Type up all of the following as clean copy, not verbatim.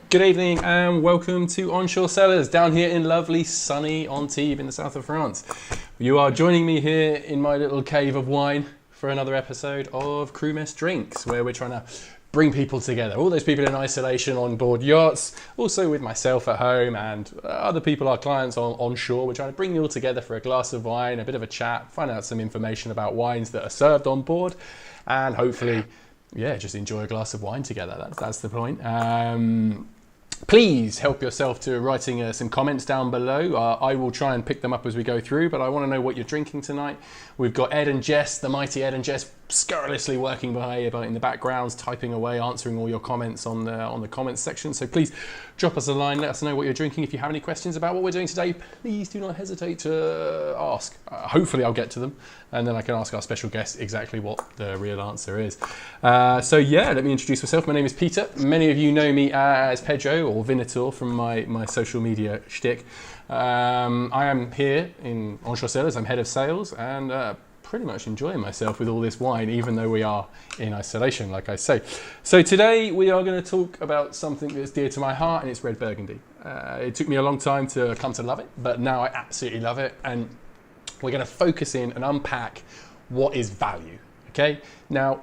Good evening and welcome to Onshore Cellars, down here in lovely sunny Antibes in the south of France. You are joining me here in my little cave of wine for another episode of Crew Mess Drinks, where we're trying to bring people together. All those people in isolation on board yachts, also with myself at home and other people, our clients on shore. We're trying to bring you all together for a glass of wine, a bit of a chat, find out some information about wines that are served on board, and hopefully, just enjoy a glass of wine together. That's the point. Please help yourself to writing some comments down below. I will try and pick them up as we go through, but I want to know what you're drinking tonight. We've got Ed and Jess, the mighty Ed and Jess, scurrilously working in the backgrounds, typing away, answering all your comments on the comments section. So please drop us a line, let us know what you're drinking. If you have any questions about what we're doing today, please do not hesitate to ask. Hopefully I'll get to them, and then I can ask our special guest exactly what the real answer is. Let me introduce myself. My name is Peter. Many of you know me as Pedro or Vinator from my social media shtick. I am here in Onshore Cellars. I'm head of sales and pretty much enjoying myself with all this wine, even though we are in isolation, like I say. So today we are going to talk about something that's dear to my heart, and it's Red Burgundy. It took me a long time to come to love it, but now I absolutely love it, and we're going to focus in and unpack what is value. Okay, now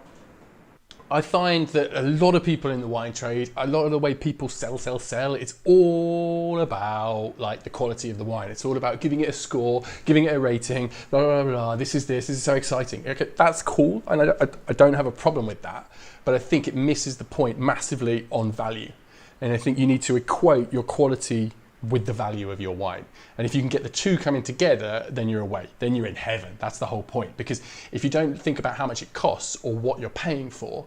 I find that a lot of people in the wine trade, a lot of the way people sell, it's all about like the quality of the wine. It's all about giving it a score, giving it a rating, blah, blah, blah. This is so exciting. Okay, that's cool, and I don't have a problem with that, but I think it misses the point massively on value. And I think you need to equate your quality with the value of your wine. And if you can get the two coming together, then you're away. Then you're in heaven. That's the whole point. Because if you don't think about how much it costs or what you're paying for,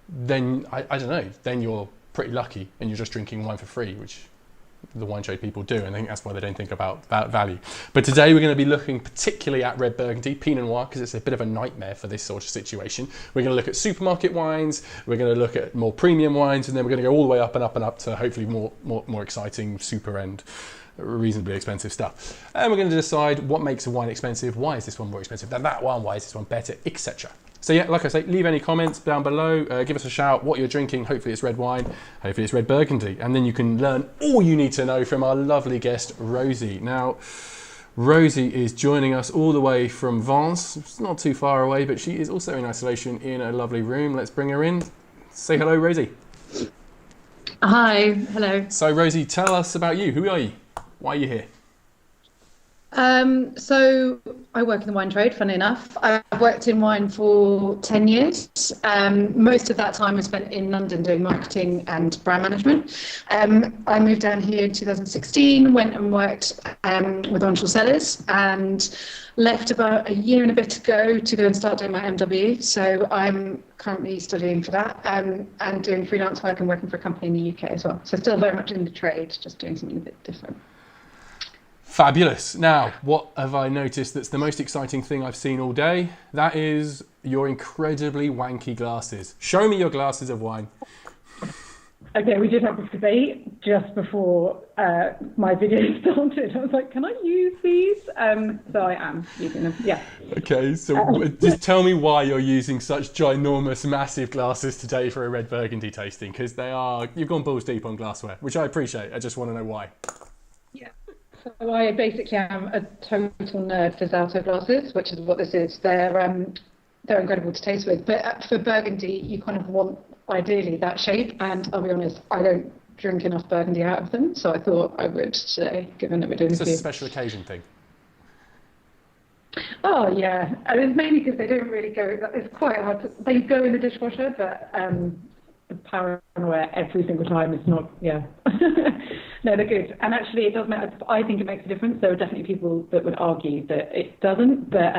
then I don't know, then you're pretty lucky and you're just drinking wine for free, which the wine trade people do, and I think that's why they don't think about value. But today we're going to be looking particularly at Red Burgundy, Pinot Noir, because it's a bit of a nightmare for this sort of situation. We're going to look at supermarket wines, we're going to look at more premium wines, and then we're going to go all the way up and up and up to hopefully more exciting super end, reasonably expensive stuff. And we're going to decide what makes a wine expensive, why is this one more expensive than that one, why is this one better, etc. So yeah, like I say, leave any comments down below, give us a shout, what you're drinking. Hopefully it's red wine, hopefully it's Red Burgundy, and then you can learn all you need to know from our lovely guest, Rosie. Now, Rosie is joining us all the way from Vence. It's not too far away, but she is also in isolation in a lovely room. Let's bring her in. Say hello, Rosie. Hi, hello. So Rosie, tell us about you. Who are you? Why are you here? So I work in the wine trade, funny enough. I've worked in wine for 10 years. Most of that time I spent in London doing marketing and brand management. I moved down here in 2016, went and worked with Onshore Cellars, and left about a year and a bit ago to go and start doing my MW. So I'm currently studying for that and doing freelance work and working for a company in the UK as well. So still very much in the trade, just doing something a bit different. Fabulous. Now, what have I noticed that's the most exciting thing I've seen all day? That is your incredibly wanky glasses. Show me your glasses of wine. Okay, we did have this debate just before my video started. I was like, can I use these? So I am using them, yeah. Okay, so just tell me why you're using such ginormous, massive glasses today for a Red Burgundy tasting, because you've gone balls deep on glassware, which I appreciate. I just want to know why. Yeah. So I basically am a total nerd for Zalto glasses, which is what this is. They're incredible to taste with, but for Burgundy, you kind of want ideally that shape. And I'll be honest, I don't drink enough Burgundy out of them, so I thought I would today, given that we're doing. It's a special occasion thing. Oh yeah, and it's mainly because they don't really go. It's quite hard. They go in the dishwasher, but the paranoia every single time is not. Yeah. No, they're good. And actually, it does matter. I think it makes a difference. There are definitely people that would argue that it doesn't. But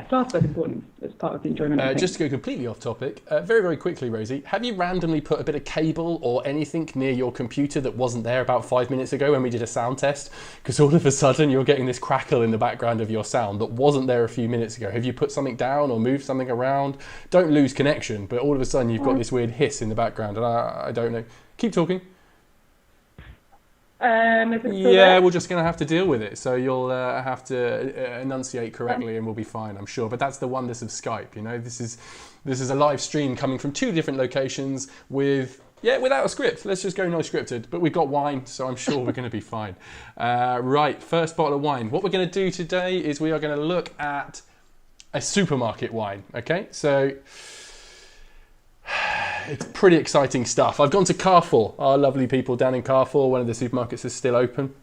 glassware is important. It's part of the enjoyment. Just to go completely off topic, very, very quickly, Rosie, have you randomly put a bit of cable or anything near your computer that wasn't there about 5 minutes ago when we did a sound test? Because all of a sudden you're getting this crackle in the background of your sound that wasn't there a few minutes ago. Have you put something down or moved something around? Don't lose connection, but all of a sudden you've got this weird hiss in the background, and I don't know. Keep talking. Yeah, we're just going to have to deal with it. So you'll have to enunciate correctly, and we'll be fine, I'm sure. But that's the wonders of Skype. You know, this is a live stream coming from two different locations with Yeah, without a script. Let's just go no scripted. But we've got wine, so I'm sure we're going to be fine. Right, first bottle of wine. What we're going to do today is we are going to look at a supermarket wine. Okay, so it's pretty exciting stuff. I've gone to Carrefour. Our lovely people down in Carrefour. One of the supermarkets is still open.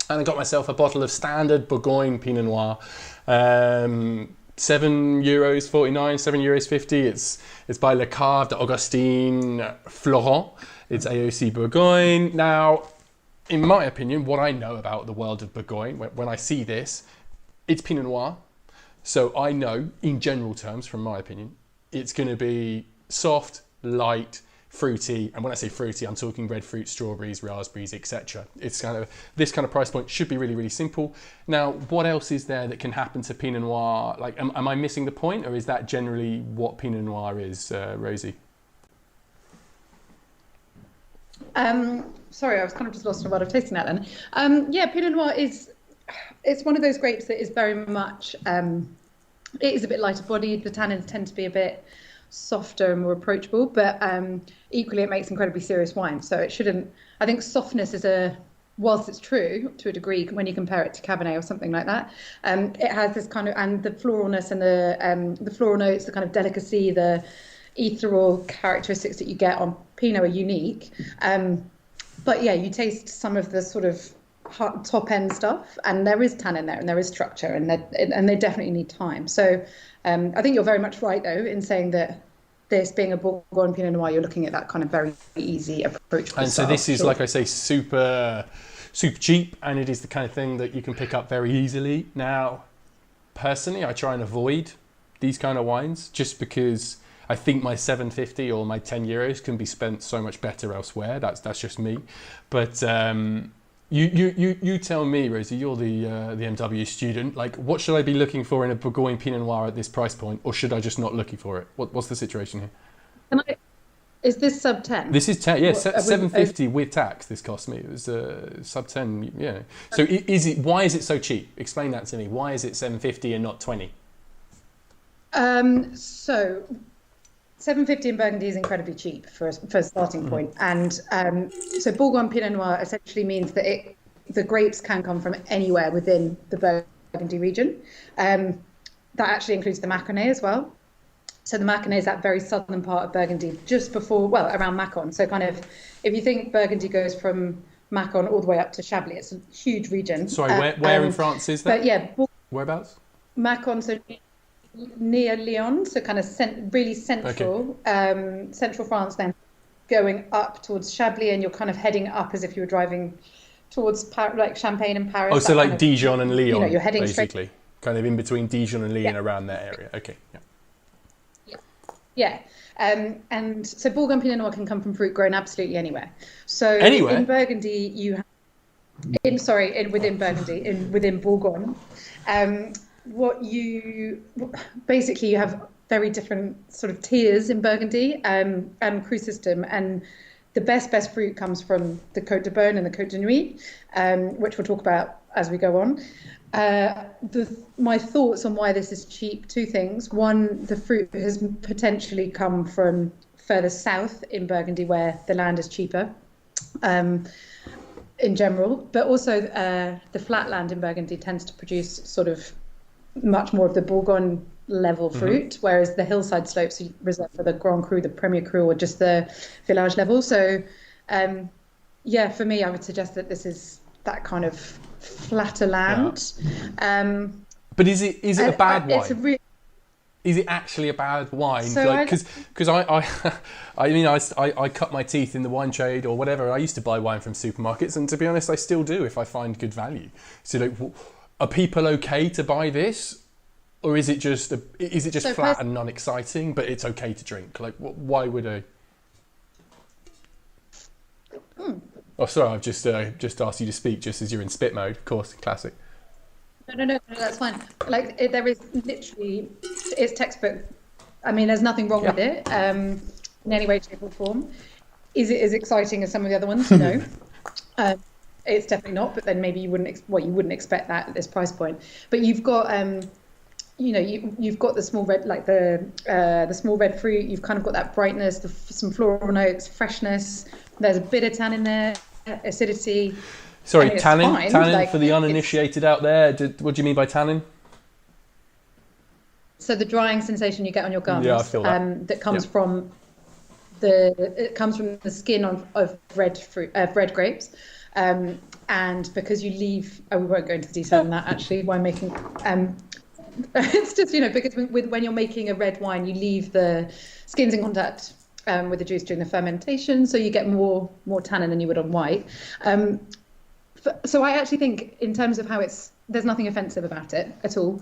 And I got myself a bottle of standard Bourgogne Pinot Noir. €7.49, €7.50. It's by Le Cave d'Augustin Florent. It's Aoc Burgoyne. Now, in my opinion, what I know about the world of Bourgogne, when I see this, it's Pinot Noir. So I know, in general terms, from my opinion, it's going to be soft, light, fruity, and when I say fruity, I'm talking red fruit, strawberries, raspberries, etc. It's kind of this kind of price point should be really, really simple. Now, what else is there that can happen to Pinot Noir? Like, am I missing the point, or is that generally what Pinot Noir is, Rosie? Sorry, I was kind of just lost in a world of tasting that then. Yeah, Pinot Noir it's one of those grapes that is very much, it is a bit lighter bodied. The tannins tend to be a bit softer and more approachable, but equally it makes incredibly serious wine. So it shouldn't, I think softness is whilst it's true to a degree when you compare it to Cabernet or something like that, it has this kind of, and the floralness and the floral notes, the kind of delicacy, the ethereal characteristics that you get on Pinot are unique. But yeah, you taste some of the sort of top end stuff, and there is tannin there, and there is structure, and they definitely need time. So I think you're very much right though in saying that this being a Bourgogne Pinot Noir, you're looking at that kind of very easy approach. And so this is, like I say, super cheap, and it is the kind of thing that you can pick up very easily. Now, personally, I try and avoid these kind of wines just because I think my $7.50 or my €10 can be spent so much better elsewhere. That's just me. But you tell me, Rosie, you're the MW student. Like, what should I be looking for in a Bourgogne Pinot Noir at this price point, or should I just not looking for it? What's the situation here? Is this sub 10? This is 10. Yeah, $7.50 with tax. This cost me. It was sub 10. Yeah. So why is it so cheap? Explain that to me. Why is it $7.50 and not 20? So $7.50 in Burgundy is incredibly cheap for a starting point. And so Bourgogne Pinot Noir essentially means that the grapes can come from anywhere within the Burgundy region. That actually includes the Mâconnais as well. So the Mâconnais is that very southern part of Burgundy, just before, around Mâcon. So kind of, if you think Burgundy goes from Mâcon all the way up to Chablis, it's a huge region. Sorry, where in France is that? But yeah, whereabouts? Mâcon, so near Lyon, so kind of really central, okay. Central France, then going up towards Chablis, and you're kind of heading up as if you were driving towards like Champagne and Paris. Oh, so like Dijon and Lyon, you know, you're heading basically, straight, kind of in between Dijon and Lyon, around that area. Okay, yeah. And so Bourgogne Pinot Noir can come from fruit grown absolutely anywhere. So anywhere? In Burgundy, you have, within Burgundy, within Bourgogne, you have very different sort of tiers in Burgundy and cru system, and the best fruit comes from the Côte de Beaune and the Côte de Nuit, which we'll talk about as we go on. My thoughts on why this is cheap: two things. One, the fruit has potentially come from further south in Burgundy, where the land is cheaper in general, but also the flat land in Burgundy tends to produce sort of much more of the Bourgogne level fruit, whereas the hillside slopes are reserved for the Grand Cru, the Premier Cru, or just the village level. So for me, I would suggest that this is that kind of flatter land. Yeah. But is it a bad wine? Is it actually a bad wine? So because I cut my teeth in the wine trade or whatever. I used to buy wine from supermarkets, and to be honest, I still do if I find good value. So like, are people okay to buy this, or is it just flat and non-exciting, but it's okay to drink? Like, why would I? Oh, sorry, I've just asked you to speak just as you're in spit mode. Of course, classic. No, that's fine. Like, there is literally, it's textbook. I mean, there's nothing wrong with it in any way, shape, or form. Is it as exciting as some of the other ones? No. It's definitely not. But then maybe you wouldn't expect that at this price point. But you've got you've got the small red, like the small red fruit. You've kind of got that brightness, some floral notes, freshness. There's a bit of tannin there, acidity. Sorry, tannin. Tannin for the uninitiated out there. What do you mean by tannin? So the drying sensation you get on your gums. Yeah, I feel that. That comes from the skin of red fruit, red grapes. And because you leave, we won't go into detail on that actually, winemaking. It's just, because when you're making a red wine, you leave the skins in contact with the juice during the fermentation, so you get more tannin than you would on white. So I actually think in terms of how there's nothing offensive about it at all.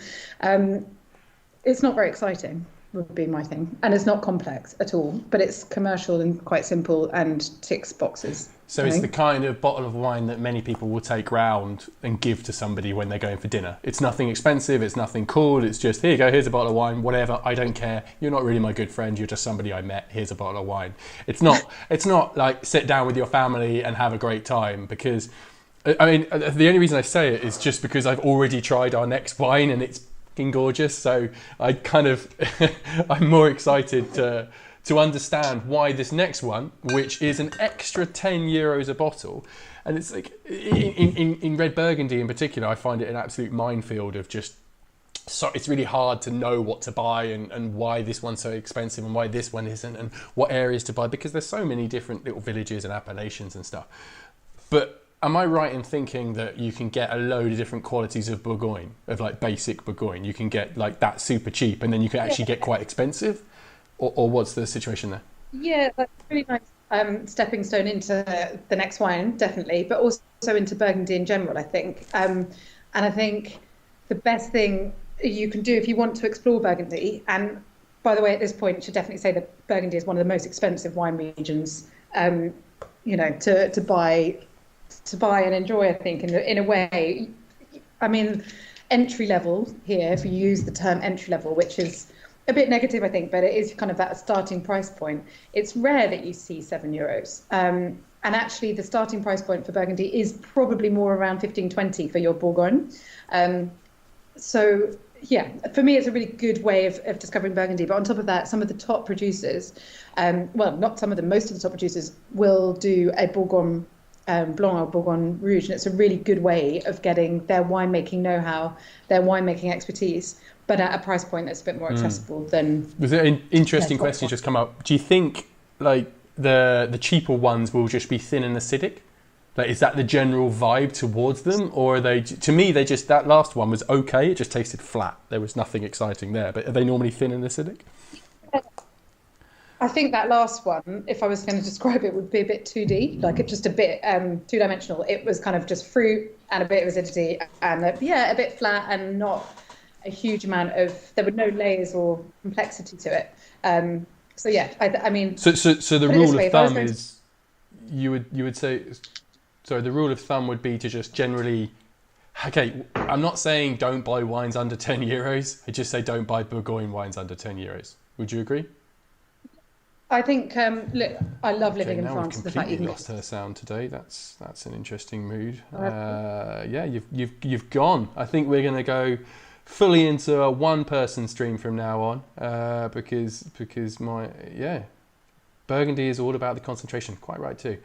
It's not very exciting, would be my thing. And it's not complex at all, but it's commercial and quite simple and ticks boxes. So it's the kind of bottle of wine that many people will take round and give to somebody when they're going for dinner. It's nothing expensive, it's nothing cool, it's just, here you go, here's a bottle of wine, whatever, I don't care. You're not really my good friend, you're just somebody I met, here's a bottle of wine. It's not like sit down with your family and have a great time, because, the only reason I say it is just because I've already tried our next wine and it's fucking gorgeous, so I kind of, I'm more excited to understand why this next one, which is an extra €10 a bottle, and it's like in Red Burgundy in particular, I find it an absolute minefield of just, so it's really hard to know what to buy and why this one's so expensive and why this one isn't and what areas to buy, because there's so many different little villages and appellations and stuff. But am I right in thinking that you can get a load of different qualities of Bourgogne, of like basic Bourgogne? You can get like that super cheap, and then you can actually get quite expensive? Or what's the situation there? Yeah, that's a really nice stepping stone into the next wine, definitely, but also into Burgundy in general, I think. And I think the best thing you can do if you want to explore Burgundy, and by the way, at this point, I should definitely say that Burgundy is one of the most expensive wine regions, to buy and enjoy, I think, in a way. I mean, entry level here, if you use the term entry level, which is a bit negative, I think, but it is kind of that starting price point. It's rare that you see €7. And actually, the starting price point for Burgundy is probably more around 15-20 for your Bourgogne. So, yeah, for me, it's a really good way of discovering Burgundy. But on top of that, some of the top producers, not some of them, most of the top producers will do a Bourgogne Blanc or Bourgogne Rouge, and it's a really good way of getting their winemaking know-how, their winemaking expertise, but at a price point that's a bit more accessible than... Was there an interesting question just come up? Do you think like the cheaper ones will just be thin and acidic? Like, is that the general vibe towards them? Or are they, to me, that last one was okay, it just tasted flat. There was nothing exciting there, but are they normally thin and acidic? I think that last one, if I was going to describe it, would be a bit 2D, like just a bit two-dimensional. It was kind of just fruit and a bit of acidity and a bit flat and not a huge amount of, there were no layers or complexity to it. So yeah, I mean. So the rule of thumb is, you would say, sorry, the rule of thumb would be to just generally, okay, I'm not saying don't buy wines under €10. I just say don't buy Bourgogne wines under €10. Would you agree? I think, look, I love living in France. The fact you've lost her sound today. That's an interesting mood. You've gone. I think we're going to go fully into a one-person stream from now on, because Burgundy is all about the concentration. Quite right too.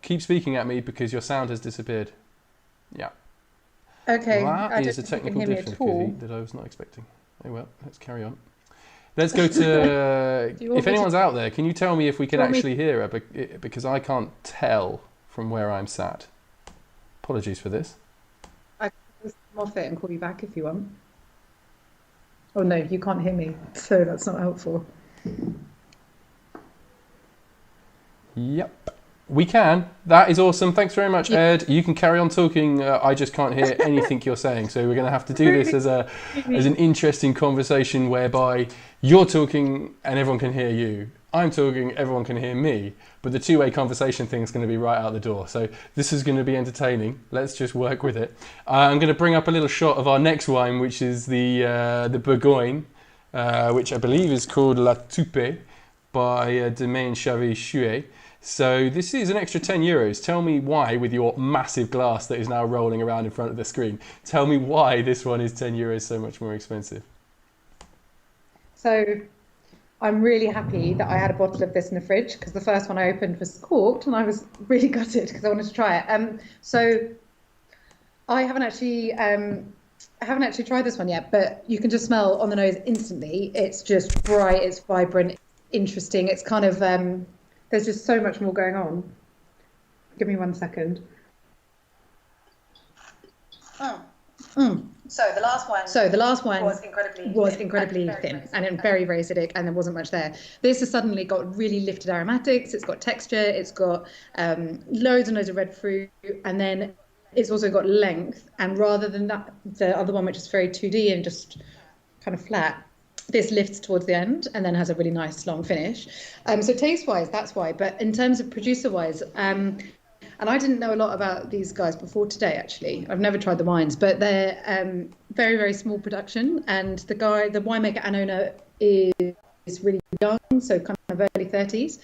Keep speaking at me because your sound has disappeared. Yeah. Okay. That is a technical difficulty that I was not expecting. Oh well, let's carry on. Let's go to, if anyone's out there, can you tell me if we can actually hear her? Because I can't tell from where I'm sat. Apologies for this. I can Mortet and call you back if you want. Oh no, you can't hear me, so that's not helpful. Yep. We can. That is awesome. Thanks very much, Ed. You can carry on talking. I just can't hear anything you're saying. So we're going to have to do this as an interesting conversation whereby you're talking and everyone can hear you. I'm talking, everyone can hear me. But the two-way conversation thing is going to be right out the door. So this is going to be entertaining. Let's just work with it. I'm going to bring up a little shot of our next wine, which is the Bourgogne, which I believe is called La Toupe by Domaine Chavy-Chouet. So this is an extra €10. Tell me why, with your massive glass that is now rolling around in front of the screen, tell me why this one is €10 so much more expensive. So I'm really happy that I had a bottle of this in the fridge, because the first one I opened was corked and I was really gutted because I wanted to try it. So I haven't actually tried this one yet, but you can just smell on the nose instantly. It's just bright, it's vibrant, interesting. It's kind of, there's just so much more going on. Give me 1 second. So the last one was incredibly thin and very, very acidic, and there wasn't much there. This has suddenly got really lifted aromatics. It's got texture. It's got loads and loads of red fruit, and then it's also got length. And rather than that, the other one, which is very 2D and just kind of flat, this lifts towards the end and then has a really nice long finish. So taste-wise, that's why. But in terms of producer-wise, and I didn't know a lot about these guys before today, actually. I've never tried the wines, but they're very, very small production. And the winemaker and owner is really young, so kind of early 30s.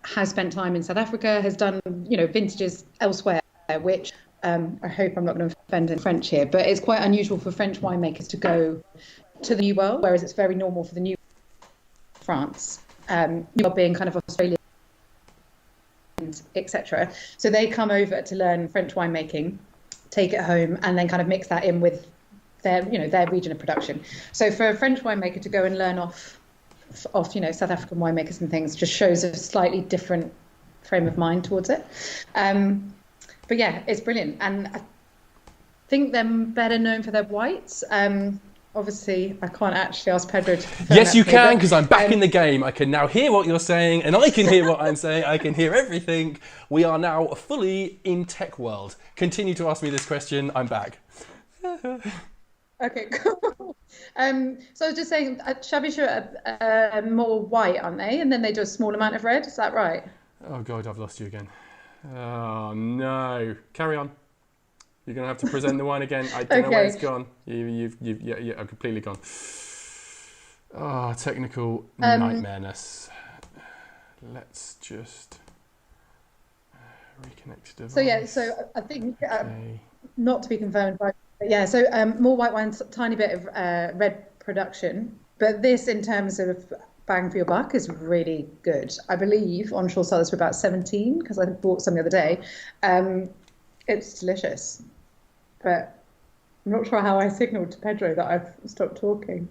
Has spent time in South Africa, has done, vintages elsewhere, which I hope I'm not going to offend in French here, but it's quite unusual for French winemakers to go to the New World, whereas it's very normal for the New France, New World being kind of Australia, etc. So they come over to learn French winemaking, take it home, and then kind of mix that in with their region of production. So for a French winemaker to go and learn off South African winemakers and things just shows a slightly different frame of mind towards it. But yeah, it's brilliant, and I think they're better known for their whites. Obviously, I can't actually ask Pedro to confirm. Yes, you can, because I'm back in the game. I can now hear what you're saying, and I can hear what I'm saying. I can hear everything. We are now fully in tech world. Continue to ask me this question. I'm back. Okay, cool. So I was just saying, Chavy-Chouet are more white, aren't they? And then they do a small amount of red. Is that right? Oh God, I've lost you again. Oh no. Carry on. You're going to have to present the wine again. I don't know where it's gone. Yeah, I'm completely gone. Oh, technical nightmareness. Let's just reconnect to device. So I think, not to be confirmed, but more white wines, tiny bit of red production. But this, in terms of bang for your buck, is really good. I believe Onshore Cellars for about 17, because I bought some the other day. It's delicious. But I'm not sure how I signalled to Pedro that I've stopped talking.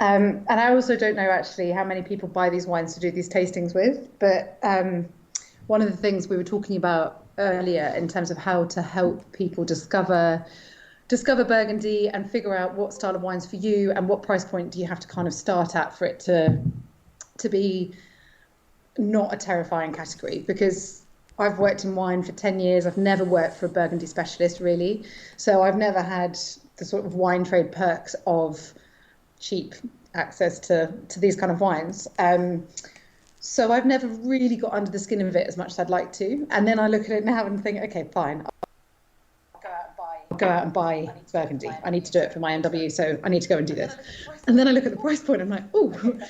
And I also don't know actually how many people buy these wines to do these tastings with. But one of the things we were talking about earlier in terms of how to help people discover Burgundy and figure out what style of wine's for you and what price point do you have to kind of start at for it to be not a terrifying category, because I've worked in wine for 10 years. I've never worked for a Burgundy specialist, really. So I've never had the sort of wine trade perks of cheap access to these kind of wines. So I've never really got under the skin of it as much as I'd like to. And then I look at it now and think, okay, fine. I'll go out and buy Burgundy. I need to do it for my MW, so I need to go and do this. And then I look at the price point and I'm like, oh,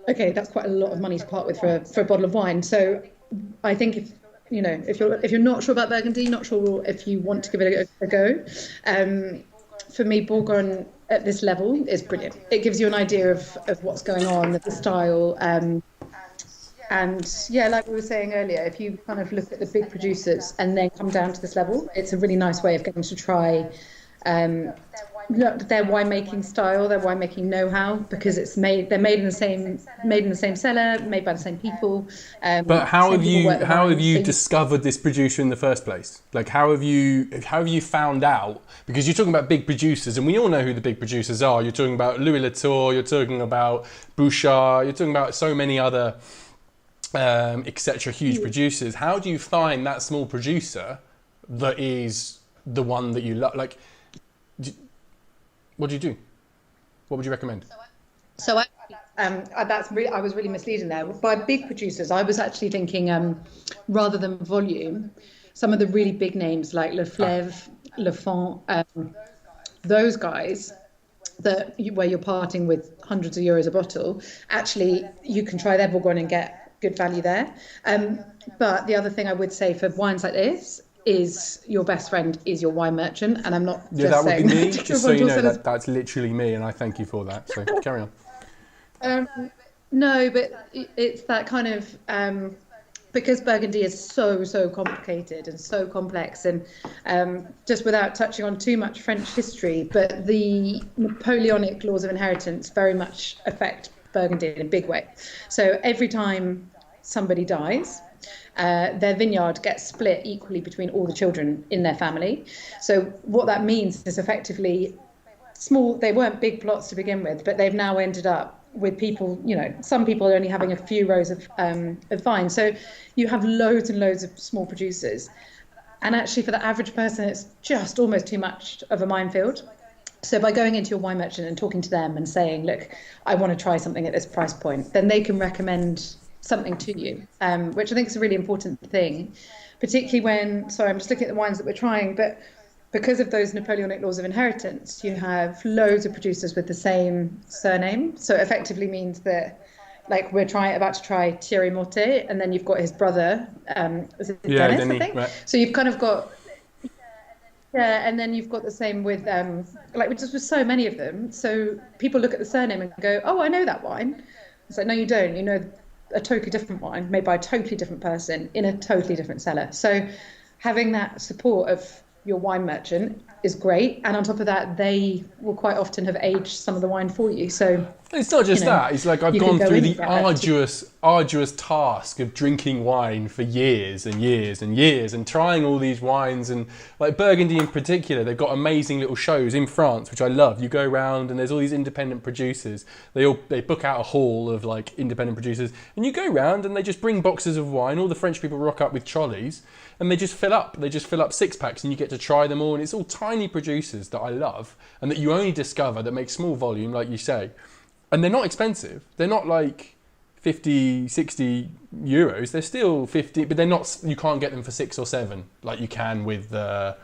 okay, that's quite a lot of money to part with for a bottle of wine. So I think if you're not sure about Burgundy, not sure if you want to give it a go, for me, Bourgogne at this level is brilliant. It gives you an idea of what's going on, the style, and yeah, like we were saying earlier, if you kind of look at the big producers and then come down to this level, it's a really nice way of getting to try their winemaking style, their winemaking know-how, because they're made in the same cellar, made by the same people. But how have you discovered this producer in the first place? Like, how have you found out? Because you're talking about big producers, and we all know who the big producers are. You're talking about Louis Latour, you're talking about Bouchard, you're talking about so many other etc. huge producers. How do you find that small producer that is the one that you love? Like, what do you do? What would you recommend? So I was really misleading there. By big producers, I was actually thinking rather than volume, some of the really big names like Leflaive, Lafont, those guys, where you're parting with hundreds of euros a bottle, actually you can try their Bourgogne and get good value there. But the other thing I would say for wines like this is your best friend is your wine merchant, and I'm not just that saying would be me. that. Just so you know, that's literally me, and I thank you for that. So carry on. No, but it's that kind of because Burgundy is so complicated and so complex, and just without touching on too much French history, but the Napoleonic laws of inheritance very much affect Burgundy in a big way. So every time somebody dies, their vineyard gets split equally between all the children in their family. So what that means is effectively they weren't big plots to begin with, but they've now ended up with people, some people are only having a few rows of vine. So you have loads and loads of small producers. And actually for the average person, it's just almost too much of a minefield. So by going into your wine merchant and talking to them and saying, look, I want to try something at this price point, then they can recommend something to you, which I think is a really important thing, particularly when, I'm just looking at the wines that we're trying, but because of those Napoleonic laws of inheritance, you have loads of producers with the same surname. So it effectively means that, like, we're about to try Thierry Mortet, and then you've got his brother, Dennis, I think. Right. So you've kind of got, and then you've got the same with, just with so many of them. So people look at the surname and go, oh, I know that wine. It's like, no, you don't. You know a totally different wine made by a totally different person in a totally different cellar. So having that support of your wine merchant is great, and on top of that, they will quite often have aged some of the wine for you. So it's not just that. It's like I've gone through the arduous task of drinking wine for years and years and years, and trying all these wines, and like Burgundy in particular, they've got amazing little shows in France, which I love. You go around and there's all these independent producers. They book out a hall of like independent producers, and you go around and they just bring boxes of wine. All the French people rock up with trolleys, and they just fill up 6-packs, and you get to try them all. And it's all tiny producers that I love, and that you only discover, that make small volume, like you say. And they're not expensive. They're not like 50, 60 euros. They're still 50, but they're not. You can't get them for 6 or 7 like you can with the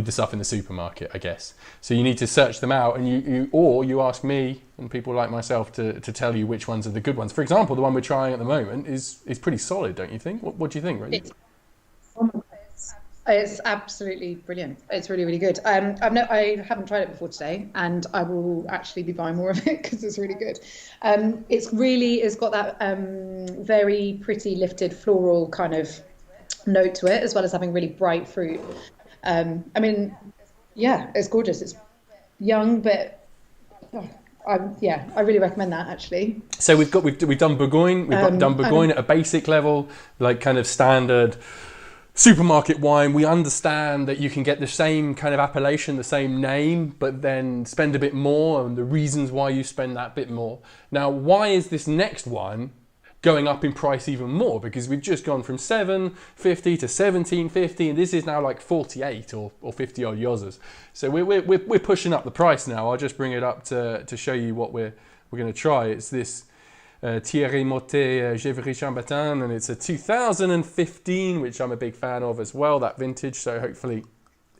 stuff in the supermarket, I guess. So you need to search them out, and you ask me and people like myself to tell you which ones are the good ones. For example, the one we're trying at the moment is pretty solid, don't you think? What do you think, Rosie? It's absolutely brilliant. It's really, really good. I haven't tried it before today, and I will actually be buying more of it because it's really good. It's got that very pretty lifted floral kind of note to it, as well as having really bright fruit. It's gorgeous. It's young, but I really recommend that actually. So we've done Bourgogne. We've done Bourgogne at a basic level, like kind of standard supermarket wine. We understand that you can get the same kind of appellation, the same name, but then spend a bit more, and the reasons why you spend that bit more. Now, why is this next one going up in price even more? Because we've just gone from 750 to 1750, and this is now like 48 or 50 odd euros. So we're pushing up the price now. I'll just bring it up to show you what we're going to try. It's this Thierry Mortet Gevrey-Chambertin, and it's a 2015, which I'm a big fan of as well, that vintage, so hopefully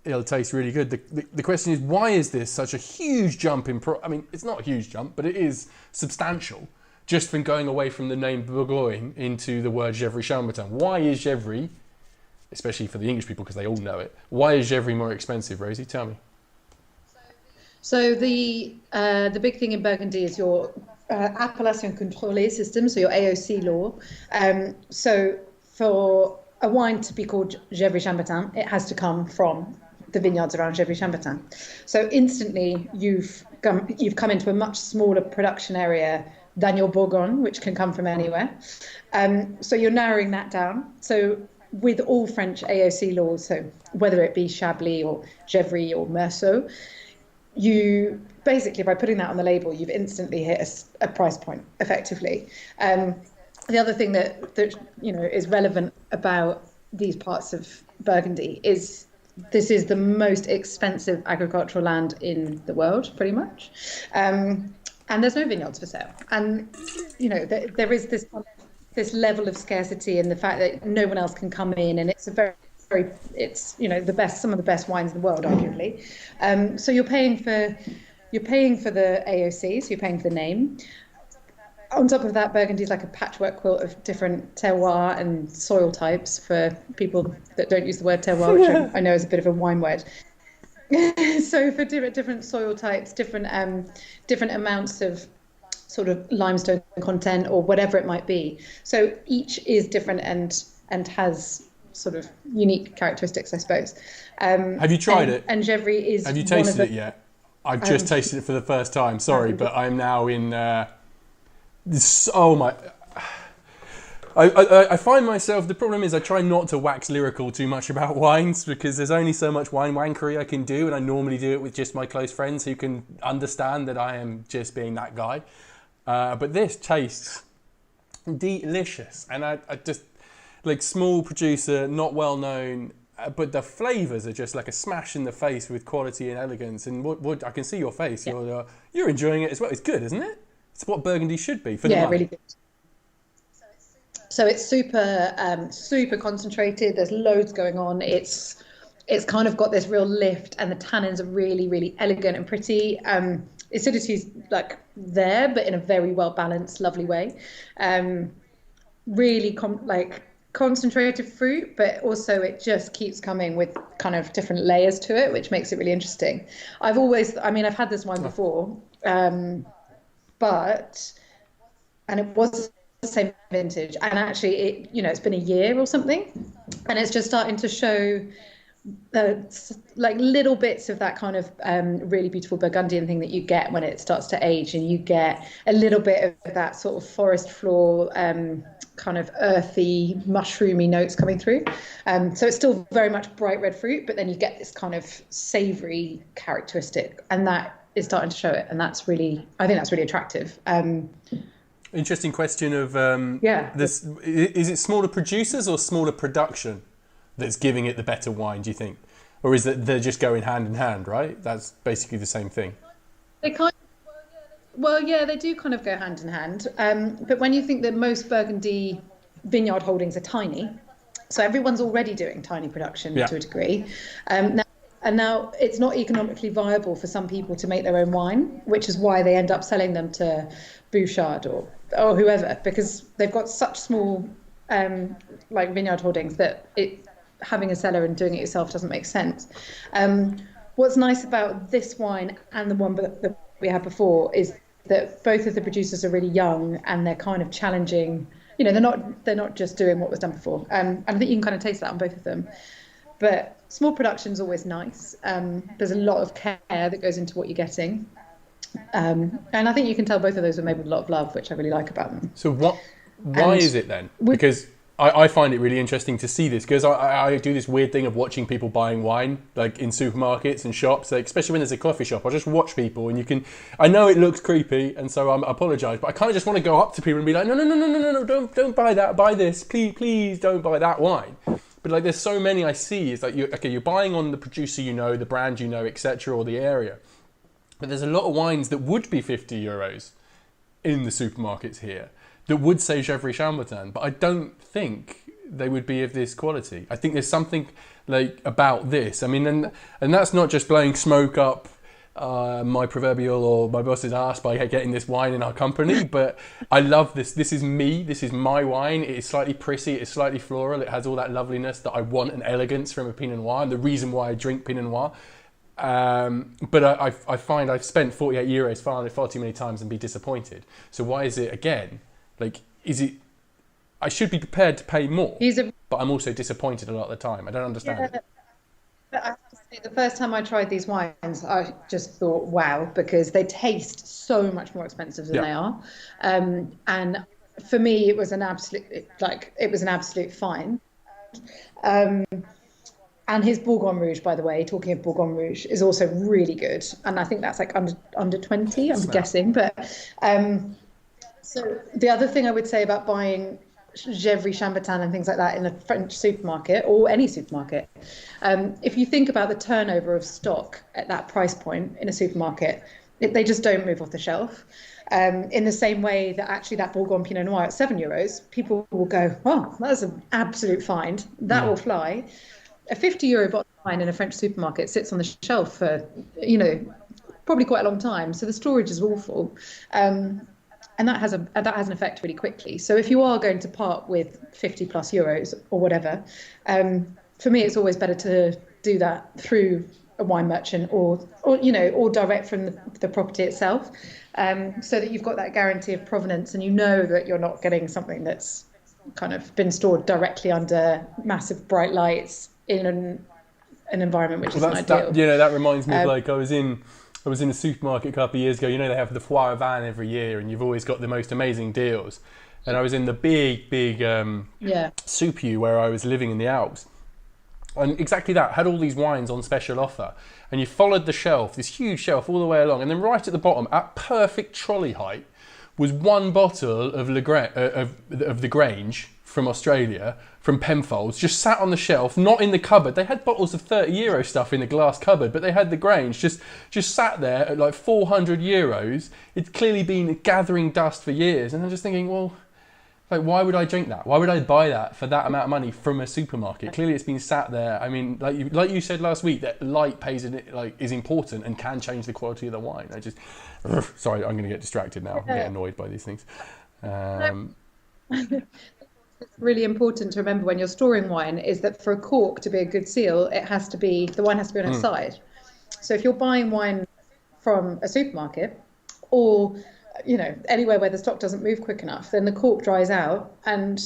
it'll taste really good. The question is, why is this such a huge jump in price? I mean, it's not a huge jump, but it is substantial, just from going away from the name Bourgogne into the word Gevrey-Chambertin. Why is Gevrey, especially for the English people because they all know it, why is Gevrey more expensive, Rosie? Tell me. So the big thing in Burgundy is your appellation contrôlée system, so your AOC law. So for a wine to be called Gevrey-Chambertin, it has to come from the vineyards around Gevrey-Chambertin. So instantly you've come into a much smaller production area than your Bourgogne, which can come from anywhere. So you're narrowing that down. So with all French AOC laws, so whether it be Chablis or Gevrey or Meursault, you basically, by putting that on the label, you've instantly hit a price point, effectively. The other thing that is relevant about these parts of Burgundy is this is the most expensive agricultural land in the world, pretty much. And there's no vineyards for sale. And, there is this level of scarcity, and the fact that no one else can come in, and it's some of the best wines in the world, arguably. So you're paying for you're paying for the AOC, so you're paying for the name. On top of that, Burgundy is like a patchwork quilt of different terroir and soil types for people that don't use the word terroir, which I know is a bit of a wine word. So for different soil types, different amounts of sort of limestone content or whatever it might be. So each is different and has sort of unique characteristics, I suppose. Have you tried it? And Gevrey is. Have you tasted it yet? I've just tasted it for the first time. Sorry, but I'm now in. Oh my! I find myself. The problem is I try not to wax lyrical too much about wines because there's only so much wine wankery I can do, and I normally do it with just my close friends who can understand that I am just being that guy. But this tastes delicious, and I just like small producer, not well known, but the flavours are just like a smash in the face with quality and elegance. And what I can see your face, yeah. You're enjoying it as well. It's good, isn't it? It's what Burgundy should be for the money. Really good. So it's super concentrated. There's loads going on. It's kind of got this real lift, and the tannins are really, really elegant and pretty. Acidity's like there, but in a very well balanced, lovely way. Really concentrated fruit, but also it just keeps coming with kind of different layers to it, which makes it really interesting. I've had this wine before, and it was the same vintage, and actually it's been a year or something, and it's just starting to show like little bits of that kind of really beautiful Burgundian thing that you get when it starts to age, and you get a little bit of that sort of forest floor kind of earthy mushroomy notes coming through, so it's still very much bright red fruit, but then you get this kind of savory characteristic, and that is starting to show it, and I think that's really attractive. Interesting question of this. Is it smaller producers or smaller production that's giving it the better wine, do you think? Or is that they're just going hand in hand, right? That's basically the same thing. They they do kind of go hand in hand. But when you think that most Burgundy vineyard holdings are tiny, so everyone's already doing tiny production to a degree. Now it's not economically viable for some people to make their own wine, which is why they end up selling them to Bouchard or whoever, because they've got such small vineyard holdings that having a cellar and doing it yourself doesn't make sense. What's nice about this wine and the one that we had before is that both of the producers are really young, and they're kind of challenging. They're not just doing what was done before. And I think you can kind of taste that on both of them. But small production is always nice. There's a lot of care that goes into what you're getting. And I think you can tell both of those are made with a lot of love, which I really like about them. So why is it then? Because I find it really interesting to see this, because I do this weird thing of watching people buying wine, like in supermarkets and shops, like, especially when there's a coffee shop. I just watch people, and I know it looks creepy, and so I apologise, but I kind of just want to go up to people and be like, no, don't buy that, buy this, please don't buy that wine. But like, there's so many I see. It's like you're buying on the producer, the brand, etc., or the area. But there's a lot of wines that would be €50 in the supermarkets here that would say Gevrey-Chambertin, but I don't think they would be of this quality. I think there's something like about this. I mean, and that's not just blowing smoke up my proverbial or my boss's ass by getting this wine in our company, but I love this. This is me. This is my wine. It is slightly prissy. It's slightly floral. It has all that loveliness that I want and elegance from a Pinot Noir, and the reason why I drink Pinot Noir. But I find I've spent €48 far too many times and be disappointed. So why is it again? Like, is it? I should be prepared to pay more, but I'm also disappointed a lot of the time. I don't understand it. But I have to say, the first time I tried these wines, I just thought, wow, because they taste so much more expensive than they are. And for me, it was an absolute fine. And his Bourgogne Rouge, by the way, talking of Bourgogne Rouge, is also really good. And I think that's like under 20, I'm guessing. But so the other thing I would say about buying Gevrey-Chambertin and things like that in a French supermarket or any supermarket, if you think about the turnover of stock at that price point in a supermarket, they just don't move off the shelf. In the same way that actually that Bourgogne Pinot Noir at €7, people will go, oh, that's an absolute find. That will fly. A €50 bottle of wine in a French supermarket sits on the shelf for, probably quite a long time. So the storage is awful. And that has an effect really quickly. So if you are going to part with 50 plus euros or whatever, for me, it's always better to do that through a wine merchant or direct from the property itself, so that you've got that guarantee of provenance and you know that you're not getting something that's kind of been stored directly under massive bright lights in an environment which isn't ideal. That reminds me of I was in a supermarket a couple of years ago. They have the Foire Van every year, and you've always got the most amazing deals. And I was in the big Soup U where I was living in the Alps. And exactly that, had all these wines on special offer. And you followed the shelf, this huge shelf all the way along. And then right at the bottom, at perfect trolley height, was one bottle of the Grange from Australia, from Penfolds, just sat on the shelf, not in the cupboard. They had bottles of 30 euro stuff in the glass cupboard, but they had the Grange just sat there at like 400 euros. It's clearly been gathering dust for years. And I'm just thinking, well, like, why would I drink that? Why would I buy that for that amount of money from a supermarket? Clearly, it's been sat there. I mean, like you said last week, that light is important and can change the quality of the wine. Sorry, I'm going to get distracted now. I get annoyed by these things. It's really important to remember when you're storing wine is that for a cork to be a good seal, the wine has to be on its side. So if you're buying wine from a supermarket or anywhere where the stock doesn't move quick enough, then the cork dries out, and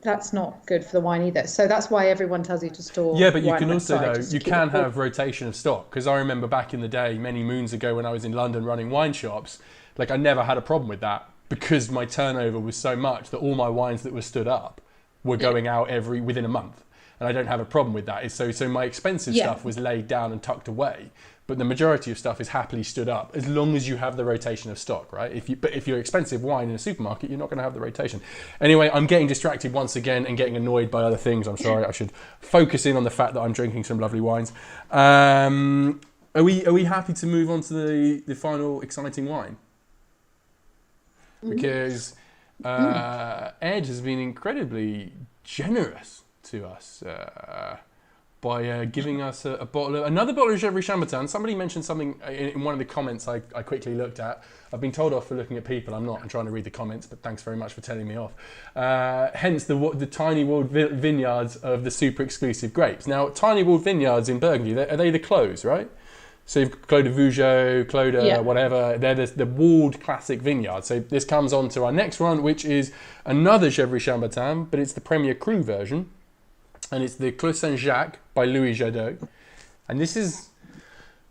that's not good for the wine either. So that's why everyone tells you to store. Yeah, but you can also have rotation of stock, because I remember back in the day, many moons ago, when I was in London running wine shops, I never had a problem with that, because my turnover was so much that all my wines that were stood up were going out within a month, and I don't have a problem with that. So my expensive stuff was laid down and tucked away. But the majority of stuff is happily stood up, as long as you have the rotation of stock, right? If you're expensive wine in a supermarket, you're not going to have the rotation. Anyway, I'm getting distracted once again and getting annoyed by other things. I'm sorry. I should focus in on the fact that I'm drinking some lovely wines. Are we happy to move on to the final exciting wine? Because Ed has been incredibly generous to us. By giving us another bottle of Gevrey-Chambertin. Somebody mentioned something in one of the comments I quickly looked at. I've been told off for looking at people. I'm trying to read the comments, but thanks very much for telling me off. Hence the tiny walled vineyards of the super exclusive grapes. Now, tiny walled vineyards in Burgundy, are they the Clos, right? So you've got Clos de Vougeot, Clos de whatever. They're the walled classic vineyards. So this comes on to our next one, which is another Gevrey-Chambertin, but it's the Premier Cru version. And it's the Clos Saint-Jacques by Louis Jadot. And this is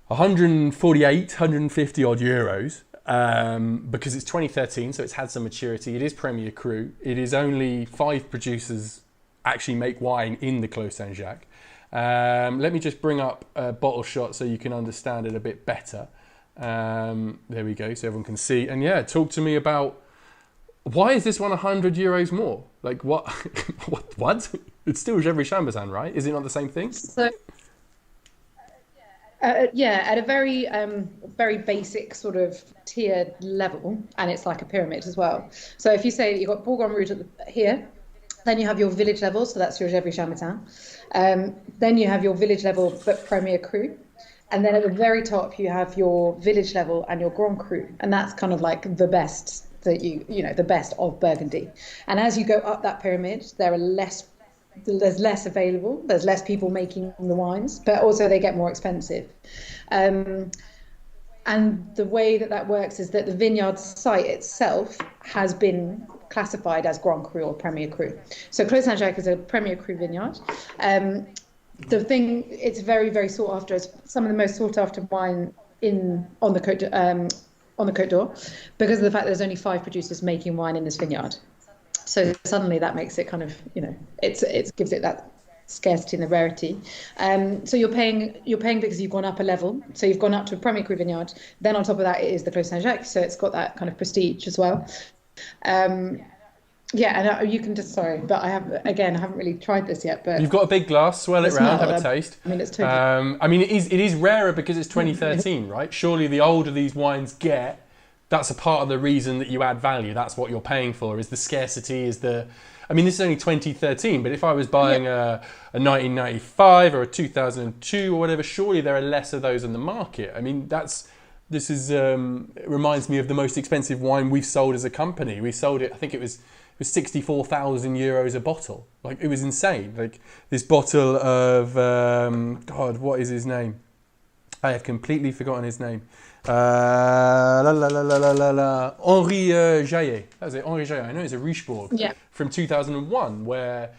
150 odd euros, because it's 2013, so it's had some maturity. It is Premier Cru. It is only 5 producers actually make wine in the Clos Saint-Jacques. Let me just bring up a bottle shot so you can understand it a bit better. There we go, so everyone can see. And talk to me about, why is this one 100 euros more? Like, what? What? It's still Gevrey-Chambertin, right? Is it not the same thing? So, at a very, very basic sort of tiered level, and it's like a pyramid as well. So if you say you've got Bourgogne Rouge here, then you have your village level, so that's your Gevrey-Chambertin. Then you have your village level, but Premier Cru. And then at the very top, you have your village level and your Grand Cru. And that's kind of like the best the best of Burgundy. And as you go up that pyramid, there's less available, there's less people making the wines, but also they get more expensive. And the way that works is that the vineyard site itself has been classified as Grand Cru or Premier Cru. So Clos Saint-Jacques is a Premier Cru vineyard. It's very, very sought after. It's some of the most sought after wine on the Côte d'Or, because of the fact that there's only 5 producers making wine in this vineyard. So suddenly that makes it kind of, it gives it that scarcity and the rarity. So you're paying because you've gone up a level. So you've gone up to a Premier Cru vineyard. Then on top of that, it is the Clos Saint-Jacques. So it's got that kind of prestige as well. And you can just, but I haven't really tried this yet. But you've got a big glass, swell it round, have a taste. I mean, it's totally... it is rarer because it's 2013, right? Surely the older these wines get, that's a part of the reason that you add value. That's what you're paying for, is the scarcity, this is only 2013, but if I was buying a 1995 or a 2002 or whatever, surely there are less of those in the market. I mean, that's This is it reminds me of the most expensive wine we've sold as a company. We sold it, I think it was 64,000 euros a bottle. Like, it was insane. Like, this bottle of God, what is his name? I have completely forgotten his name. Henri Jaillet. That was it, Henri Jaillet. I know it's a Richebourg from 2001, where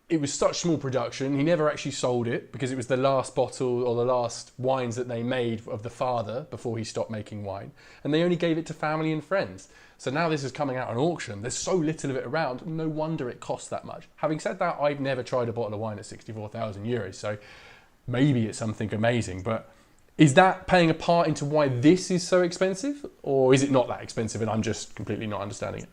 it was such small production. He never actually sold it because it was the last bottle or the last wines that they made of the father before he stopped making wine. And they only gave it to family and friends. So now this is coming out on auction. There's so little of it around. No wonder it costs that much. Having said that, I've never tried a bottle of wine at 64,000 euros. So maybe it's something amazing. But is that playing a part into why this is so expensive? Or is it not that expensive and I'm just completely not understanding it?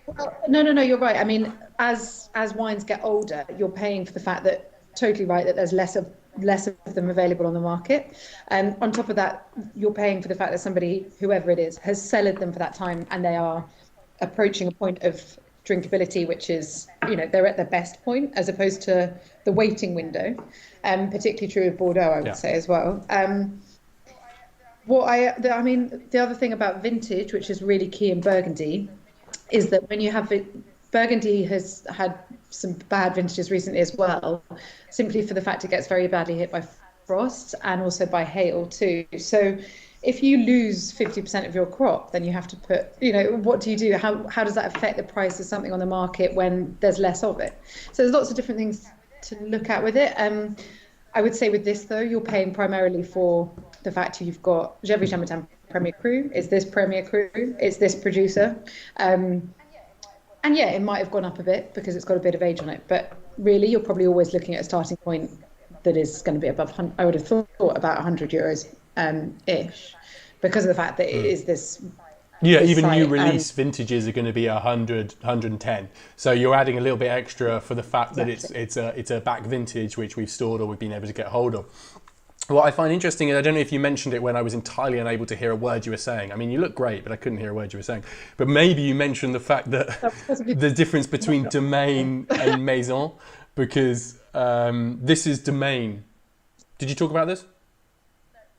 Well, no, you're right. I mean, as wines get older, you're paying for the fact that, totally right, that there's less of them available on the market. And on top of that, you're paying for the fact that somebody, whoever it is, has cellared them for that time and they are approaching a point of drinkability, which is, they're at their best point as opposed to the waiting window. Particularly true of Bordeaux, I would say as well. The other thing about vintage, which is really key in Burgundy, is that when you have it, Burgundy has had some bad vintages recently as well, simply for the fact it gets very badly hit by frost and also by hail too. So if you lose 50% of your crop, then you have to put, what do you do? How does that affect the price of something on the market when there's less of it? So there's lots of different things to look at with it. I would say with this though, you're paying primarily for the fact you've got Gevrey-Chambertin Premier Cru. It's this Premier Cru. It's this producer. And yeah, it might have gone up a bit because it's got a bit of age on it. But really, you're probably always looking at a starting point that is going to be above, I would have thought about 100 euros ish, because of the fact that it is this. Yeah, even new release vintages are going to be 100, 110. So you're adding a little bit extra for the fact that it's a back vintage which we've stored or we've been able to get hold of. What I find interesting, and I don't know if you mentioned it when I was entirely unable to hear a word you were saying. I mean, you look great, but I couldn't hear a word you were saying. But maybe you mentioned the fact that the difference between Domaine and Maison, because this is Domaine. Did you talk about this?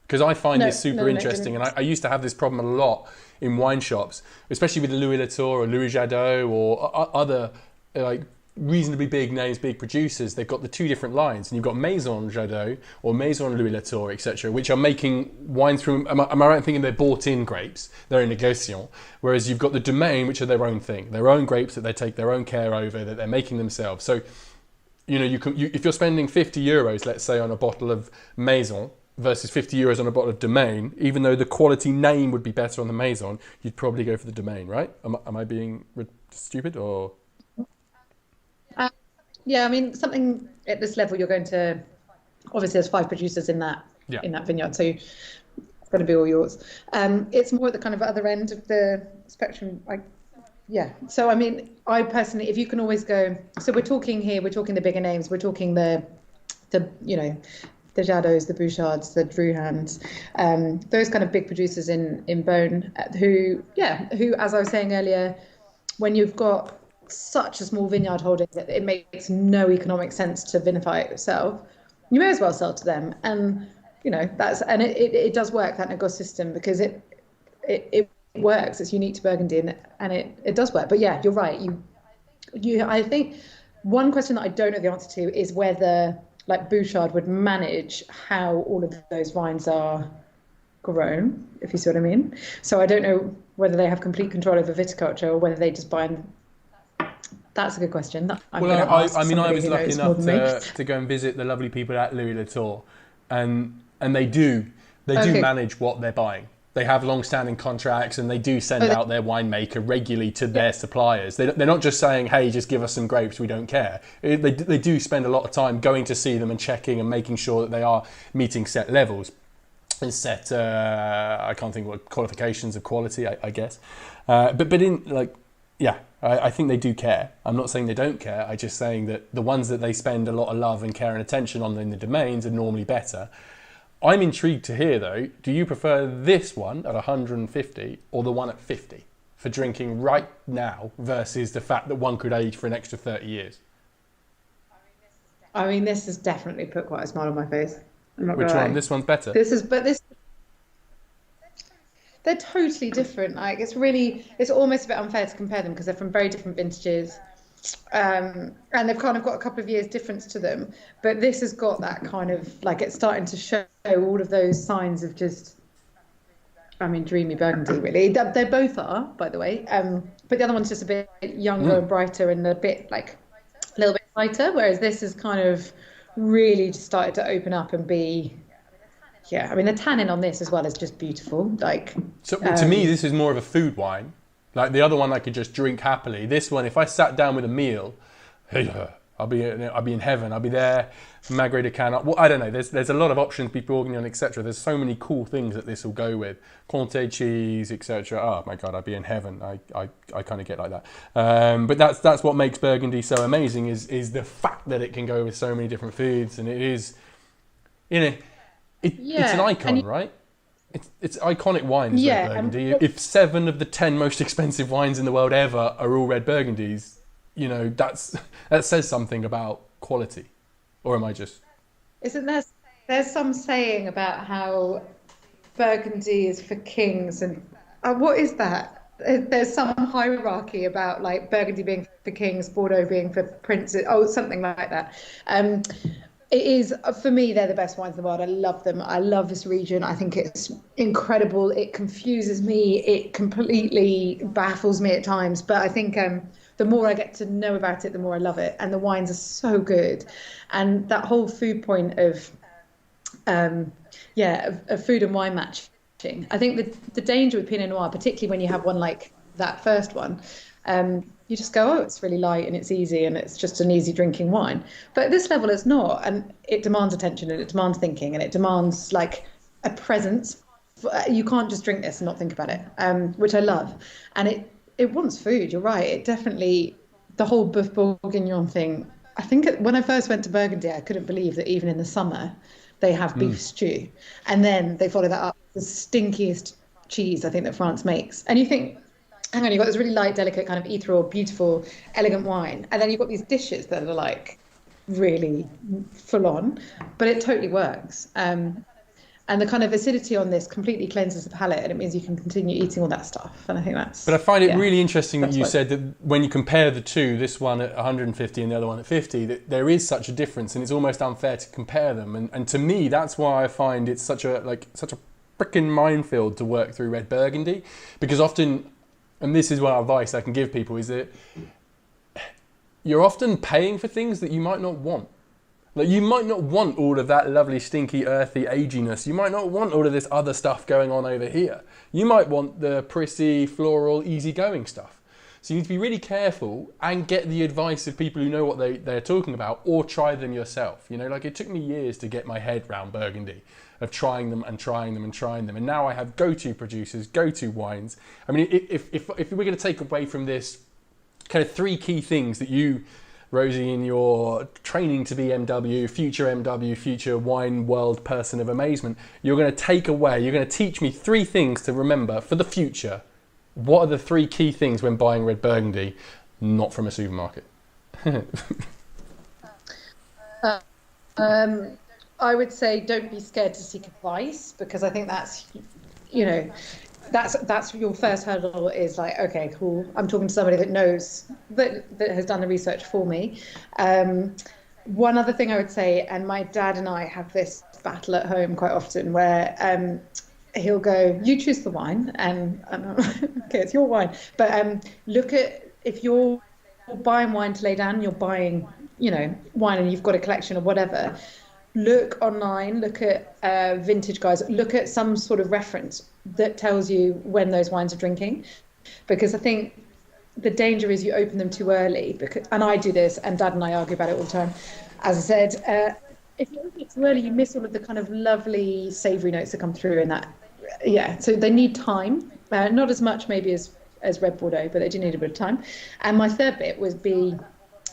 Because I find this super interesting, and I used to have this problem a lot in wine shops, especially with Louis Latour or Louis Jadot or other reasonably big names, big producers. They've got the two different lines, and you've got Maison Jadot or Maison Louis Latour, etc., which are making wines from. Am I right in thinking they're bought-in grapes? They're in négociant. Whereas you've got the Domaine, which are their own thing, their own grapes that they take their own care over, that they're making themselves. So, if you're spending 50 euros, let's say, on a bottle of Maison versus 50 euros on a bottle of Domaine, even though the quality name would be better on the Maison, you'd probably go for the Domaine, right? Am I being stupid or? Yeah, I mean, something at this level, you're going to, obviously there's 5 producers in that vineyard, so it's going to be all yours. It's more at the kind of other end of the spectrum. So I mean, I personally, if you can always go, so we're talking the bigger names, we're talking the Jadots, the Bouchards, the Druhans, those kind of big producers in Beaune, who, as I was saying earlier, when you've got such a small vineyard holding that it makes no economic sense to vinify it yourself, you may as well sell to them. And it does work, that négoce system, because it works. It's unique to Burgundy and it does work. But yeah, you're right. I think one question that I don't know the answer to is whether Bouchard would manage how all of those vines are grown, if you see what I mean. So I don't know whether they have complete control over viticulture or whether they just buy and. That's a good question. I was lucky enough to go and visit the lovely people at Louis Latour, and they do manage what they're buying. They have long-standing contracts, and they do send out their winemaker regularly to their suppliers. They're not just saying, "Hey, just give us some grapes, we don't care." They do spend a lot of time going to see them and checking and making sure that they are meeting set levels and set. I can't think what qualifications of quality, I guess, but in I think they do care. I'm not saying they don't care. I'm just saying that the ones that they spend a lot of love and care and attention on in the domains are normally better. I'm intrigued to hear, though, do you prefer this one at 150 or the one at 50 for drinking right now versus the fact that one could age for an extra 30 years? I mean, this has definitely put quite a smile on my face. Which one? This one's better? they're totally different. Like it's almost a bit unfair to compare them because they're from very different vintages. And they've kind of got a couple of years difference to them, but this has got that kind of like, it's starting to show all of those signs of just, I mean, dreamy Burgundy, really. They both are, by the way, but the other one's just a bit younger and brighter and a bit like a little bit lighter, whereas this is kind of really just started to open up and be, yeah, I mean, the tannin on this as well is just beautiful. Like, so to me, this is more of a food wine. Like the other one, I could just drink happily. This one, if I sat down with a meal, I'll be in heaven. I'll be there, Magre de Canard. Well, I don't know. There's a lot of options, Beef Bourguignon, etc. There's so many cool things that this will go with. Comté cheese, etc. Oh my God, I'd be in heaven. I kind of get like that. But that's what makes Burgundy so amazing is the fact that it can go with so many different foods, and it is, it's an icon, right? It's iconic wines, Red Burgundy. If 7 of the 10 most expensive wines in the world ever are all Red Burgundies, you know, that says something about quality. Or am I just... Isn't there's some saying about how Burgundy is for kings, and what is that? There's some hierarchy about like Burgundy being for kings, Bordeaux being for princes, something like that. It is, for me, they're the best wines in the world. I love them. I love this region. I think it's incredible. It confuses me. It completely baffles me at times. But I think the more I get to know about it, the more I love it. And the wines are so good. And that whole food point of food and wine matching. I think the danger with Pinot Noir, particularly when you have one like that first one, you just go, it's really light and it's easy and it's just an easy drinking wine. But at this level, it's not. And it demands attention and it demands thinking and it demands like a presence. You can't just drink this and not think about it, which I love. And it wants food. You're right. It definitely, the whole Boeuf Bourguignon thing. I think when I first went to Burgundy, I couldn't believe that even in the summer, they have beef stew. And then they follow that up with the stinkiest cheese, I think, that France makes. And you think, hang on, you've got this really light, delicate, kind of ethereal, beautiful, elegant wine. And then you've got these dishes that are like really full on, but it totally works. And the kind of acidity on this completely cleanses the palate, and it means you can continue eating all that stuff. And I think that's... But I find it really interesting that you said that when you compare the two, this one at 150 and the other one at 50, that there is such a difference, and it's almost unfair to compare them. And to me, that's why I find it's such a freaking minefield to work through Red Burgundy, because often, and this is what advice I can give people, is that you're often paying for things that you might not want. Like, you might not want all of that lovely, stinky, earthy aginess. You might not want all of this other stuff going on over here. You might want the prissy, floral, easygoing stuff. So you need to be really careful and get the advice of people who know what they're talking about, or try them yourself. You know, like, it took me years to get my head around Burgundy, of trying them and trying them and trying them. And now I have go-to producers, go-to wines. I mean, if we're going to take away from this kind of 3 key things that you, Rosie, in your training to be MW, future wine world person of amazement, you're going to teach me 3 things to remember for the future. What are the 3 key things when buying Red Burgundy, not from a supermarket? I would say don't be scared to seek advice, because I think that's, you know, that's your first hurdle, is like, okay, cool, I'm talking to somebody that knows, that has done the research for me. One other thing I would say, and my dad and I have this battle at home quite often, where he'll go, you choose the wine, and I'm okay, it's your wine, but look at, if you're buying wine to lay down, you're buying, you know, wine and you've got a collection or whatever, look online, look at vintage guides, look at some sort of reference that tells you when those wines are drinking, because I think the danger is you open them too early, and I do this, and Dad and I argue about it all the time. As I said, if you open it too early, you miss all of the kind of lovely savoury notes that come through in that. Yeah, so they need time, not as much maybe as Red Bordeaux, but they do need a bit of time. And my third bit would be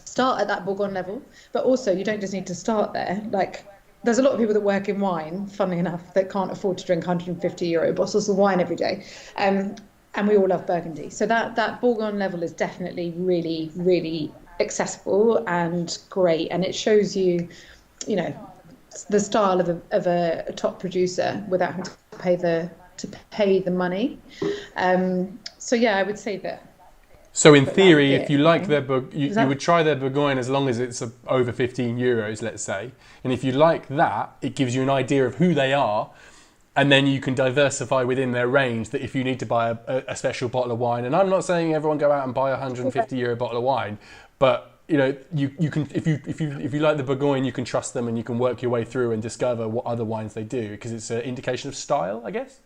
start at that Bourgogne level, but also you don't just need to start there. Like, there's a lot of people that work in wine, funnily enough, that can't afford to drink €150 bottles of wine every day. And we all love Burgundy. So that Bourgogne level is definitely really, really accessible and great. And it shows you, you know, the style of a top producer without having to to pay the money. So yeah, I would say that. So in theory, if you like their you would try their Bourgogne as long as it's over 15 euros, let's say. And if you like that, it gives you an idea of who they are. And then you can diversify within their range that if you need to buy a special bottle of wine, and I'm not saying everyone go out and buy a 150 euro bottle of wine, but you know, you can if you like the Bourgogne, you can trust them and you can work your way through and discover what other wines they do, because it's an indication of style, I guess.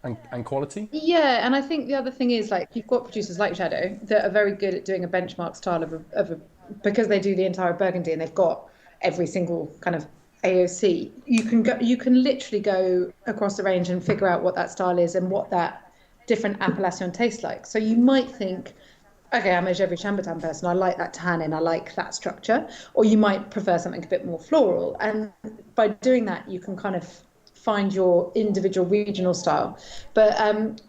And quality? Yeah, and I think the other thing is, like, you've got producers like Jadot that are very good at doing a benchmark style because they do the entire Burgundy and they've got every single kind of AOC. You can literally go across the range and figure out what that style is and what that different appellation tastes like. So you might think, okay, I'm a Gevrey-Chambertin person, I like that tannin, I like that structure, or you might prefer something a bit more floral. And by doing that, you can kind of find your individual regional style. But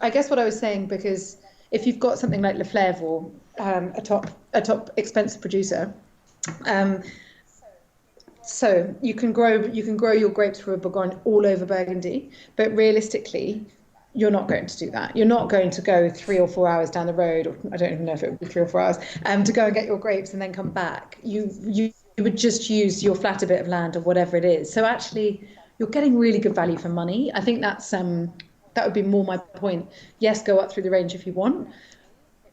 I guess what I was saying, because if you've got something like Leflaive or a top expensive producer, so you can grow your grapes for a Bourgogne all over Burgundy, but realistically, you're not going to do that. You're not going to go 3 or 4 hours down the road, or I don't even know if it would be 3 or 4 hours, to go and get your grapes and then come back. You would just use your flatter bit of land or whatever it is. So actually, you're getting really good value for money. I think that would be more my point. Yes, go up through the range if you want,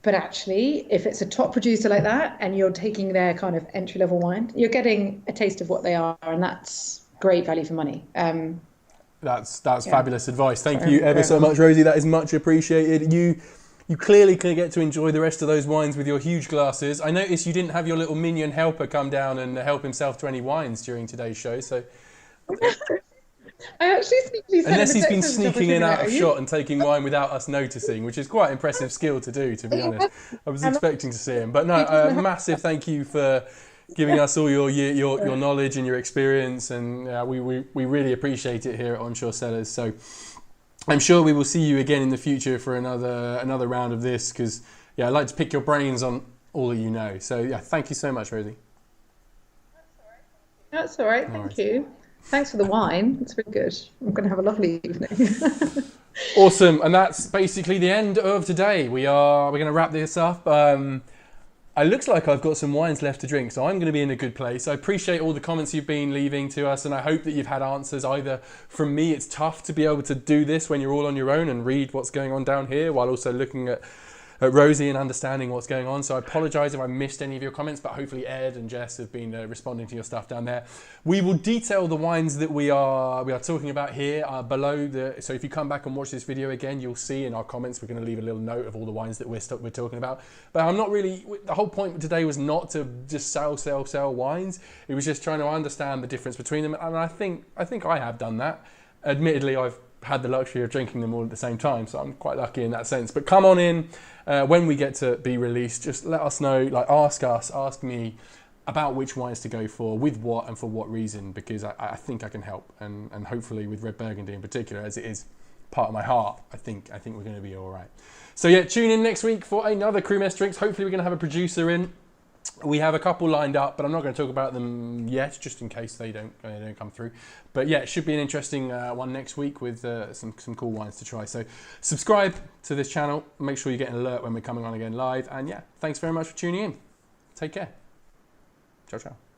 but actually, if it's a top producer like that and you're taking their kind of entry-level wine, you're getting a taste of what they are, and that's great value for money. That's fabulous advice. Thank you ever so much, Rosie. That is much appreciated. You clearly can get to enjoy the rest of those wines with your huge glasses. I noticed you didn't have your little minion helper come down and help himself to any wines during today's show, so... I actually sneakily said unless he's been sneaking in out of shot and taking wine without us noticing, which is quite impressive skill to do, to be honest. I was expecting to see him. But no, massive thank you for giving us all your knowledge and your experience, and we really appreciate it here at Onshore Cellars. So I'm sure we will see you again in the future for another round of this, because I like to pick your brains on all that you know. So yeah, thank you so much, Rosie. That's all right. Thank you. Thanks for the wine. It's really good. I'm going to have a lovely evening. Awesome. And that's basically the end of today. We're going to wrap this up. It looks like I've got some wines left to drink, so I'm going to be in a good place. I appreciate all the comments you've been leaving to us, and I hope that you've had answers either from me. It's tough to be able to do this when you're all on your own and read what's going on down here while also looking at Rosie and understanding what's going on. So I apologise if I missed any of your comments, but hopefully Ed and Jess have been responding to your stuff down there. We will detail the wines that we are talking about here below. So if you come back and watch this video again, you'll see in our comments we're going to leave a little note of all the wines that we're talking about. But I'm not really, the whole point today was not to just sell wines. It was just trying to understand the difference between them, and I think I have done that. Admittedly, I've had the luxury of drinking them all at the same time, so I'm quite lucky in that sense. But come on in when we get to be released, just let us know, like ask me about which wines to go for, with what and for what reason, because I think I can help, and hopefully with Red Burgundy in particular, as it is part of my heart, I think we're going to be all right. So yeah, tune in next week for another Crew Mess Drinks. Hopefully we're going to have a producer in. We have a couple lined up, but I'm not going to talk about them yet, just in case they don't come through. But yeah, it should be an interesting one next week with some cool wines to try. So subscribe to this channel. Make sure you get an alert when we're coming on again live. And yeah, thanks very much for tuning in. Take care. Ciao, ciao.